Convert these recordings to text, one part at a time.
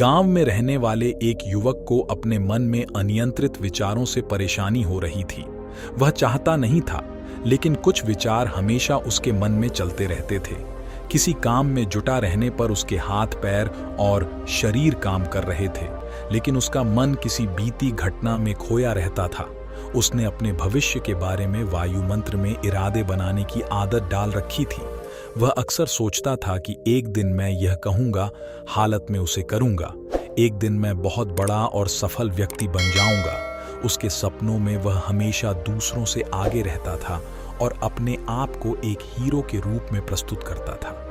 गांव में रहने वाले एक युवक को अपने मन में अनियंत्रित विचारों से परेशानी हो रही थी। वह चाहता नहीं था, लेकिन कुछ विचार हमेशा उसके मन में चलते रहते थे। किसी काम में जुटा रहने पर उसके हाथ पैर और शरीर काम कर रहे थे, लेकिन उसका मन किसी बीती घटना में खोया रहता था। उसने अपने भविष्य के बारे में वायुमंत्र में इरादे बनाने की आदत डाल रखी थी। वह अक्सर सोचता था कि एक दिन मैं यह कहूंगा, हालत में उसे करूंगा। एक दिन मैं बहुत बड़ा और सफल व्यक्ति बन जाऊंगा। उसके सपनों में वह हमेशा दूसरों से आगे रहता था और अपने आप को एक हीरो के रूप में प्रस्तुत करता था।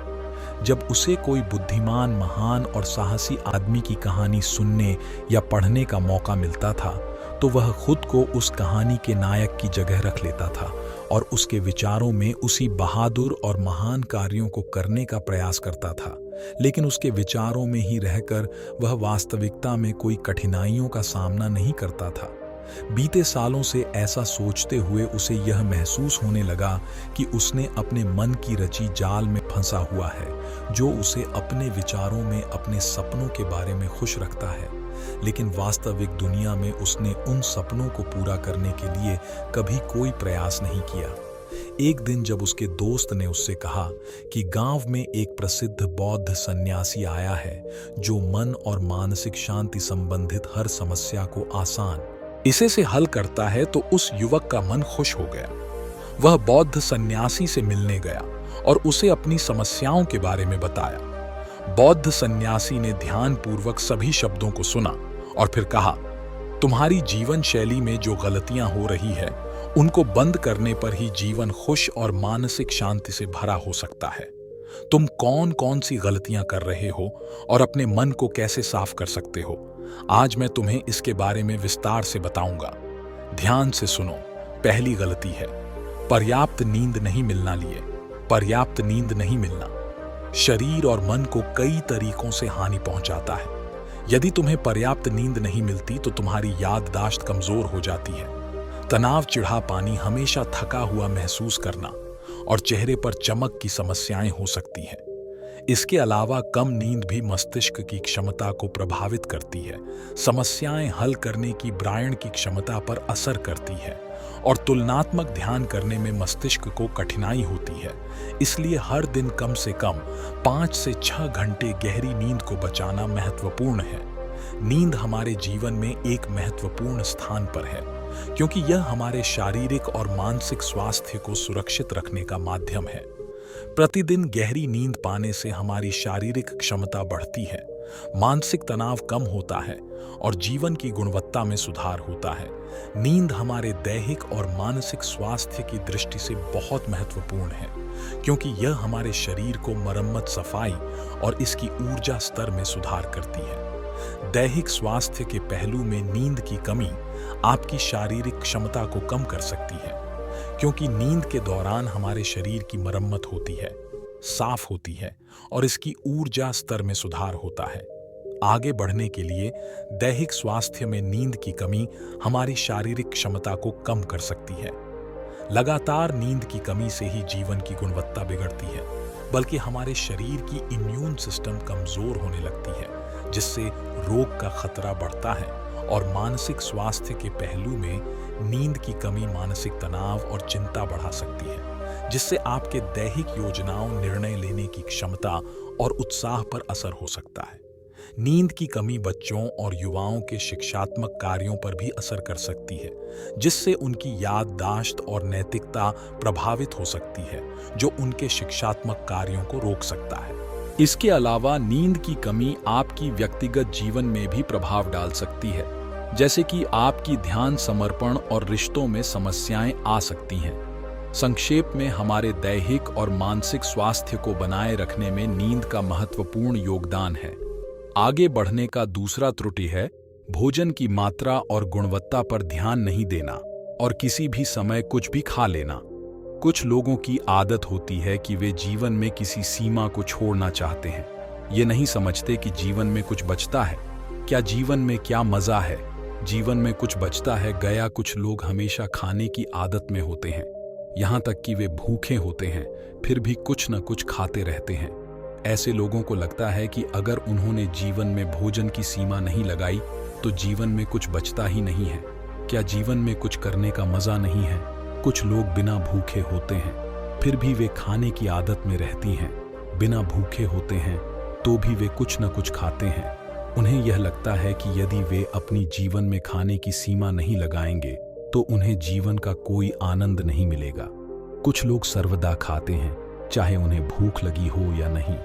जब उसे कोई बुद्धिमान, महान और साहसी आदमी की कहानी सुनने या पढ़ने का मौका मिलता था, तो वह खुद को उस कहानी के नायक की जगह रख लेता था और उसके विचारों में उसी बहादुर और महान कार्यों को करने का प्रयास करता था। लेकिन उसके विचारों में ही रहकर वह वास्तविकता में कोई कठिनाइयों का सामना नहीं करता था। बीते सालों से ऐसा सोचते हुए उसे यह महसूस होने लगा कि उसने अपने मन की रची जाल में फंसा हुआ है, जो उसे अपने विचारों में अपने सपनों के बारे में खुश रखता है। लेकिन वास्तविक दुनिया में उसने उन सपनों को पूरा करने के लिए कभी कोई प्रयास नहीं किया। एक दिन जब उसके दोस्त ने उससे कहा कि गांव में एक प्रसिद्ध बौद्ध सन्यासी आया है, जो मन और मानसिक शांति संबंधित हर समस्या को आसान इसे से हल करता है, तो उस युवक का मन खुश हो गया। वह बौद्ध सन्यासी से मिलने गया और उसे अपनी समस्याओं के बारे में बताया। बौद्ध सन्यासी ने ध्यानपूर्वक सभी शब्दों को सुना और फिर कहा, तुम्हारी जीवन शैली में जो गलतियां हो रही है, उनको बंद करने पर ही जीवन खुश और मानसिक शांति से भरा हो सकता है। तुम कौन कौन सी गलतियां कर रहे हो और अपने मन को कैसे साफ कर सकते हो, आज मैं तुम्हें इसके बारे में विस्तार से बताऊंगा। ध्यान से सुनो। पहली गलती है पर्याप्त नींद नहीं मिलना। पर्याप्त नींद नहीं मिलना शरीर और मन को कई तरीकों से हानि पहुंचाता है। यदि तुम्हें पर्याप्त नींद नहीं मिलती तो तुम्हारी याददाश्त कमजोर हो जाती है। तनाव, चिढ़ापानी, हमेशा थका हुआ महसूस करना और चेहरे पर चमक की समस्याएं हो सकती हैं। इसके अलावा कम नींद भी मस्तिष्क की क्षमता को प्रभावित करती है, समस्याएं हल करने की ब्रेन की क्षमता पर असर करती है और तुलनात्मक ध्यान करने में मस्तिष्क को कठिनाई होती है। इसलिए हर दिन कम से कम 5 से 6 घंटे गहरी नींद को बचाना महत्वपूर्ण है। नींद हमारे जीवन में एक महत्वपूर्ण स्थान पर है, क्योंकि यह हमारे शारीरिक और मानसिक स्वास्थ्य को सुरक्षित रखने का माध्यम है। प्रतिदिन गहरी नींद पाने से हमारी शारीरिक क्षमता बढ़ती है, मानसिक तनाव कम होता है और जीवन की गुणवत्ता में सुधार होता है। नींद हमारे दैहिक और मानसिक स्वास्थ्य की दृष्टि से बहुत महत्वपूर्ण है, क्योंकि यह हमारे शरीर को मरम्मत, सफाई और इसकी ऊर्जा स्तर में सुधार करती है। दैहिक स्वास्थ्य के पहलू में नींद की कमी आपकी शारीरिक क्षमता को कम कर सकती है, क्योंकि नींद के दौरान हमारे शरीर की मरम्मत होती है, साफ होती है और इसकी ऊर्जा स्तर में सुधार होता है। आगे बढ़ने के लिए दैहिक स्वास्थ्य में नींद की कमी हमारी शारीरिक क्षमता को कम कर सकती है। लगातार नींद की कमी से ही जीवन की गुणवत्ता बिगड़ती है, बल्कि हमारे शरीर की इम्यून सिस्टम कमजोर होने लगती है, जिससे रोग का खतरा बढ़ता है। और मानसिक स्वास्थ्य के पहलू में नींद की कमी मानसिक तनाव और चिंता बढ़ा सकती है, जिससे आपके दैहिक योजनाओं, निर्णय लेने की क्षमता और उत्साह पर असर हो सकता है। नींद की कमी बच्चों और युवाओं के शिक्षात्मक कार्यों पर भी असर कर सकती है, जिससे उनकी याददाश्त और नैतिकता प्रभावित हो सकती है, जो उनके शिक्षात्मक कार्यों को रोक सकता है। इसके अलावा नींद की कमी आपकी व्यक्तिगत जीवन में भी प्रभाव डाल सकती है, जैसे कि आपकी ध्यान, समर्पण और रिश्तों में समस्याएं आ सकती हैं। संक्षेप में, हमारे दैहिक और मानसिक स्वास्थ्य को बनाए रखने में नींद का महत्वपूर्ण योगदान है। आगे बढ़ने का दूसरा त्रुटि है भोजन की मात्रा और गुणवत्ता पर ध्यान नहीं देना और किसी भी समय कुछ भी खा लेना। कुछ लोगों की आदत होती है कि वे जीवन में किसी सीमा को छोड़ना चाहते हैं। ये नहीं समझते कि जीवन में कुछ बचता है। क्या जीवन में क्या मजा है? जीवन में कुछ बचता है गया। कुछ लोग हमेशा खाने की आदत में होते हैं, यहाँ तक कि वे भूखे होते हैं, फिर भी कुछ न कुछ खाते रहते हैं। ऐसे लोगों को लगता है कि अगर उन्होंने जीवन में भोजन की सीमा नहीं लगाई तो जीवन में कुछ बचता ही नहीं है। क्या जीवन में कुछ करने का मजा नहीं है? कुछ लोग बिना भूखे होते हैं फिर भी वे खाने की आदत में रहती हैं। बिना भूखे होते हैं तो भी वे कुछ न कुछ खाते हैं। उन्हें यह लगता है कि यदि वे अपनी जीवन में खाने की सीमा नहीं लगाएंगे तो उन्हें जीवन का कोई आनंद नहीं मिलेगा। कुछ लोग सर्वदा खाते हैं, चाहे उन्हें भूख लगी हो या नहीं।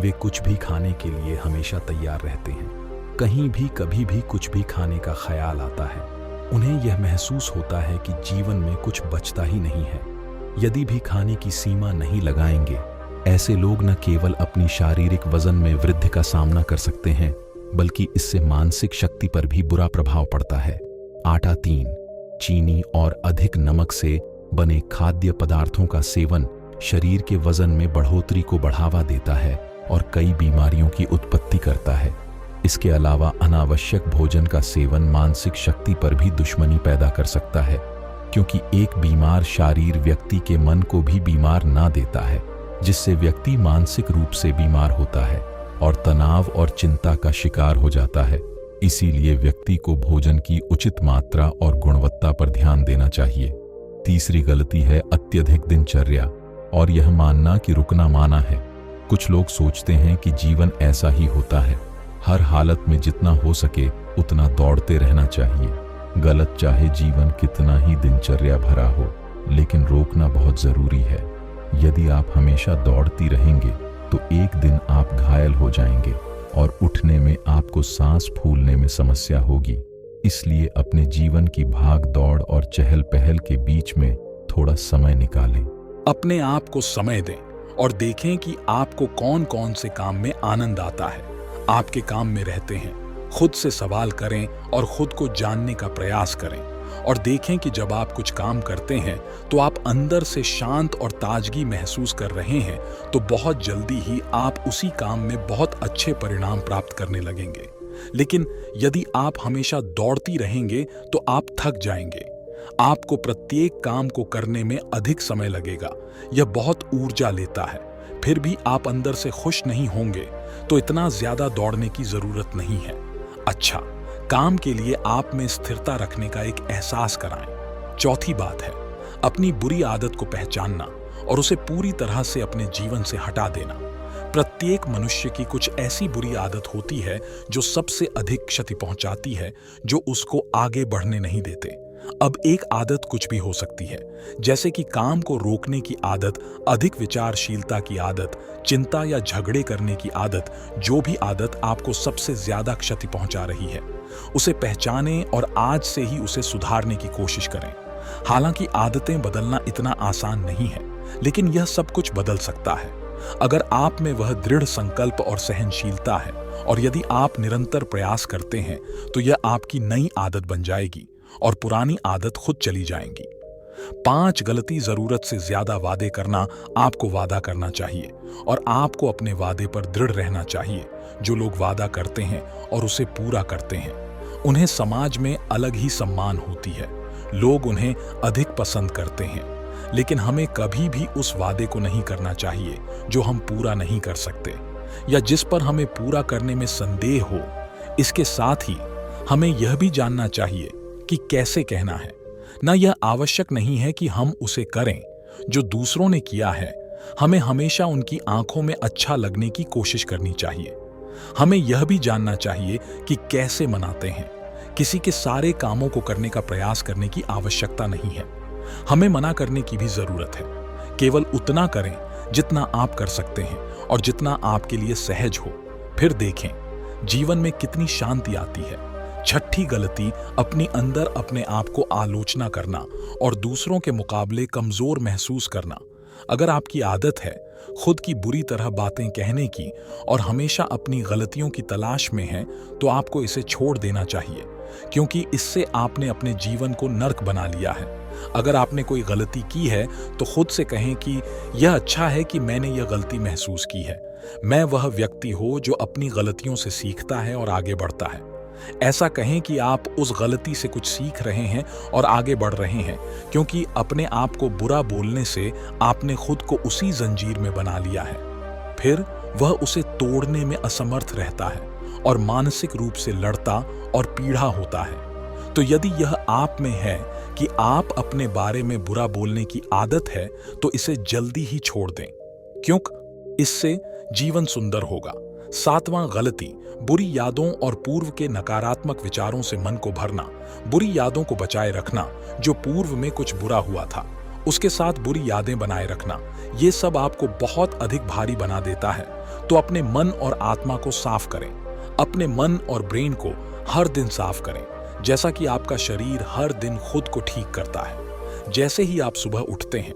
वे कुछ भी खाने के लिए हमेशा तैयार रहते हैं। कहीं भी कभी भी कुछ भी खाने का ख्याल आता है। उन्हें यह महसूस होता है कि जीवन में कुछ बचता ही नहीं है। यदि भी खाने की सीमा नहीं लगाएंगे, ऐसे लोग न केवल अपनी शारीरिक वजन में वृद्धि का सामना कर सकते हैं, बल्कि इससे मानसिक शक्ति पर भी बुरा प्रभाव पड़ता है। आटा, चीनी और अधिक नमक से बने खाद्य पदार्थों का सेवन शरीर के वजन में बढ़ोतरी को बढ़ावा देता है और कई बीमारियों की उत्पत्ति करता है। इसके अलावा अनावश्यक भोजन का सेवन मानसिक शक्ति पर भी दुश्मनी पैदा कर सकता है, क्योंकि एक बीमार शरीर व्यक्ति के मन को भी बीमार ना देता है, जिससे व्यक्ति मानसिक रूप से बीमार होता है और तनाव और चिंता का शिकार हो जाता है। इसीलिए व्यक्ति को भोजन की उचित मात्रा और गुणवत्ता पर ध्यान देना चाहिए। तीसरी गलती है अत्यधिक दिनचर्या और यह मानना कि रुकना माना है। कुछ लोग सोचते हैं कि जीवन ऐसा ही होता है, हर हालत में जितना हो सके उतना दौड़ते रहना चाहिए। गलत। चाहे जीवन कितना ही दिनचर्या भरा हो, लेकिन रोकना बहुत जरूरी है। यदि आप हमेशा दौड़ती रहेंगे तो एक दिन आप घायल हो जाएंगे और उठने में आपको सांस फूलने में समस्या होगी। इसलिए अपने जीवन की भाग दौड़ और चहल पहल के बीच में थोड़ा समय निकालें। अपने आप को समय दें और देखें कि आपको कौन कौन से काम में आनंद आता है। आपके काम में रहते हैं, खुद से सवाल करें और खुद को जानने का प्रयास करें और देखें कि जब आप कुछ काम करते हैं तो आप अंदर से शांत और ताजगी महसूस कर रहे हैं, तो बहुत जल्दी ही आप उसी काम में बहुत अच्छे परिणाम प्राप्त करने लगेंगे। लेकिन यदि आप हमेशा दौड़ती रहेंगे तो आप थक जाएंगे। आपको प्रत्येक काम को करने में अधिक समय लगेगा। यह बहुत ऊर्जा लेता है। फिर भी आप अंदर से खुश नहीं होंगे, तो इतना ज्यादा दौड़ने की जरूरत नहीं है। अच्छा, काम के लिए आप में स्थिरता रखने का एक एहसास कराएं। चौथी बात है अपनी बुरी आदत को पहचानना और उसे पूरी तरह से अपने जीवन से हटा देना। प्रत्येक मनुष्य की कुछ ऐसी बुरी आदत होती है जो सबसे अधिक क्षति पहुंचाती है, जो उसको आगे बढ़ने नहीं देते। अब एक आदत कुछ भी हो सकती है, जैसे कि काम को रोकने की आदत, अधिक विचारशीलता की आदत, चिंता या झगड़े करने की आदत। जो भी आदत आपको सबसे ज्यादा क्षति पहुंचा रही है, उसे पहचानें और आज से ही उसे सुधारने की कोशिश करें। हालांकि आदतें बदलना इतना आसान नहीं है, लेकिन यह सब कुछ बदल सकता है अगर आप में वह दृढ़ संकल्प और सहनशीलता है। और यदि आप निरंतर प्रयास करते हैं तो यह आपकी नई आदत बन जाएगी और पुरानी आदत खुद चली जाएंगी। 5 गलती। जरूरत से ज्यादा वादे करना। आपको वादा करना चाहिए और आपको अपने वादे पर दृढ़ रहना चाहिए। जो लोग वादा करते हैं और उसे पूरा करते हैं, उन्हें समाज में अलग ही सम्मान होती है। लोग उन्हें अधिक पसंद करते हैं। लेकिन हमें कभी भी उस वादे को नहीं करना चाहिए जो हम पूरा नहीं कर सकते या जिस पर हमें पूरा करने में संदेह हो। इसके साथ ही हमें यह भी जानना चाहिए कि कैसे कहना है। न यह आवश्यक नहीं है कि हम उसे करें जो दूसरों ने किया है। हमें हमेशा उनकी आंखों में अच्छा लगने की कोशिश करनी चाहिए। हमें यह भी जानना चाहिए कि कैसे मनाते हैं। किसी के सारे कामों को करने का प्रयास करने की आवश्यकता नहीं है। हमें मना करने की भी जरूरत है। केवल उतना करें जितना आप कर सकते हैं और जितना आपके लिए सहज हो। फिर देखें जीवन में कितनी शांति आती है। छठी गलती अपने अंदर अपने आप को आलोचना करना और दूसरों के मुकाबले कमजोर महसूस करना। अगर आपकी आदत है खुद की बुरी तरह बातें कहने की और हमेशा अपनी गलतियों की तलाश में है, तो आपको इसे छोड़ देना चाहिए, क्योंकि इससे आपने अपने जीवन को नर्क बना लिया है। अगर आपने कोई गलती की है तो खुद से कहें कि यह अच्छा है कि मैंने यह गलती महसूस की है। मैं वह व्यक्ति हूं जो अपनी गलतियों से सीखता है और आगे बढ़ता है। ऐसा कहें कि आप उस गलती से कुछ सीख रहे हैं और आगे बढ़ रहे हैं, क्योंकि अपने आप को बुरा बोलने से आपने खुद को उसी जंजीर में बना लिया है। फिर वह उसे तोड़ने में असमर्थ रहता है और मानसिक रूप से लड़ता और पीड़ा होता है। तो यदि यह आप में है कि आप अपने बारे में बुरा बोलने की आदत है, तो इसे जल्दी ही छोड़ दें, क्योंकि इससे जीवन सुंदर होगा। 7वां गलती, बुरी यादों और पूर्व के नकारात्मक विचारों से मन को भरना। बुरी यादों को बचाए रखना, जो पूर्व में कुछ बुरा हुआ था उसके साथ बुरी यादें बनाए रखना, ये सब आपको बहुत अधिक भारी बना देता है। तो अपने मन और आत्मा को साफ करें। अपने मन और ब्रेन को हर दिन साफ करें, जैसा कि आपका शरीर हर दिन खुद को ठीक करता है। जैसे ही आप सुबह उठते हैं,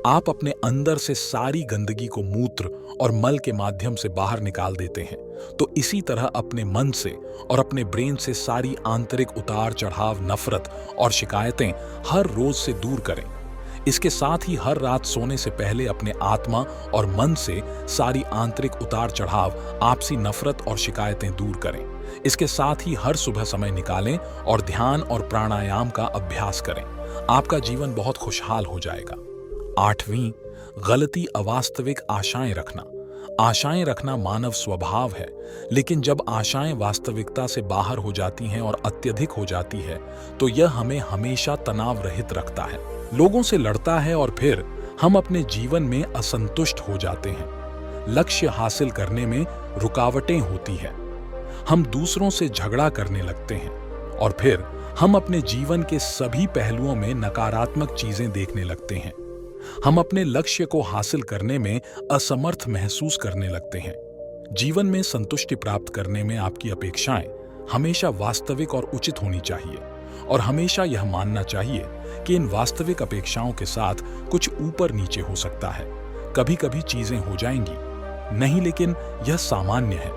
आप अपने अंदर से सारी गंदगी को मूत्र और मल के माध्यम से बाहर निकाल देते हैं। तो इसी तरह अपने मन से और अपने ब्रेन से सारी आंतरिक उतार चढ़ाव, नफरत और शिकायतें हर रोज से दूर करें। इसके साथ ही हर रात सोने से पहले अपने आत्मा और मन से सारी आंतरिक उतार चढ़ाव, आपसी नफरत और शिकायतें दूर करें। इसके साथ ही हर सुबह समय निकालें और ध्यान और प्राणायाम का अभ्यास करें। आपका जीवन बहुत खुशहाल हो जाएगा। 8वीं गलती, अवास्तविक आशाएं रखना। आशाएं रखना मानव स्वभाव है, लेकिन जब आशाएं वास्तविकता से बाहर हो जाती हैं और अत्यधिक हो जाती है, तो यह हमें हमेशा तनाव रहित रखता है, लोगों से लड़ता है और फिर हम अपने जीवन में असंतुष्ट हो जाते हैं। लक्ष्य हासिल करने में रुकावटें होती है, हम दूसरों से झगड़ा करने लगते हैं और फिर हम अपने जीवन के सभी पहलुओं में नकारात्मक चीजें देखने लगते हैं। हम अपने लक्ष्य को हासिल करने में असमर्थ महसूस करने लगते हैं। जीवन में संतुष्टि प्राप्त करने में आपकी अपेक्षाएं हमेशा वास्तविक और उचित होनी चाहिए और हमेशा यह मानना चाहिए कि इन वास्तविक अपेक्षाओं के साथ कुछ ऊपर नीचे हो सकता है। कभी कभी चीजें हो जाएंगी, नहीं, लेकिन यह सामान्य है।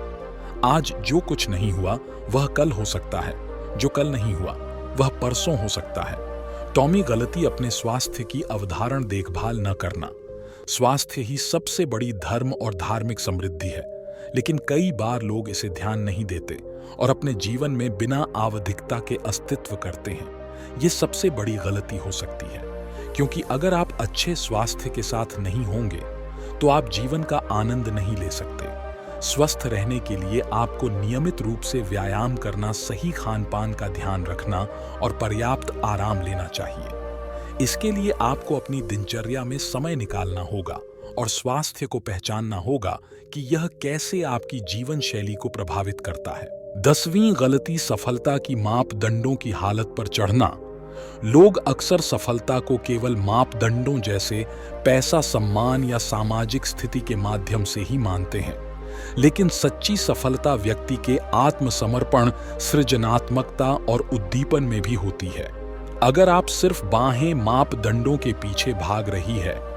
आज जो कुछ नहीं हुआ वह कल हो सकता है, जो कल नहीं हुआ वह परसों हो सकता है। टॉमी गलती, अपने स्वास्थ्य की अवधारण देखभाल न करना। स्वास्थ्य ही सबसे बड़ी धर्म और धार्मिक समृद्धि है, लेकिन कई बार लोग इसे ध्यान नहीं देते और अपने जीवन में बिना आवधिकता के अस्तित्व करते हैं। ये सबसे बड़ी गलती हो सकती है, क्योंकि अगर आप अच्छे स्वास्थ्य के साथ नहीं होंगे तो आप जीवन का आनंद नहीं ले सकते। स्वस्थ रहने के लिए आपको नियमित रूप से व्यायाम करना, सही खान-पान का ध्यान रखना और पर्याप्त आराम लेना चाहिए। इसके लिए आपको अपनी दिनचर्या में समय निकालना होगा और स्वास्थ्य को पहचानना होगा कि यह कैसे आपकी जीवन शैली को प्रभावित करता है। 10वीं गलती, सफलता की मापदंडों की हालत पर चढ़ना। लोग अक्सर सफलता को केवल मापदंडों जैसे पैसा, सम्मान या सामाजिक स्थिति के माध्यम से ही मानते हैं, लेकिन सच्ची सफलता व्यक्ति के आत्मसमर्पण, सृजनात्मकता और उद्दीपन में भी होती है। अगर आप सिर्फ बाहें मापदंडों के पीछे भाग रही है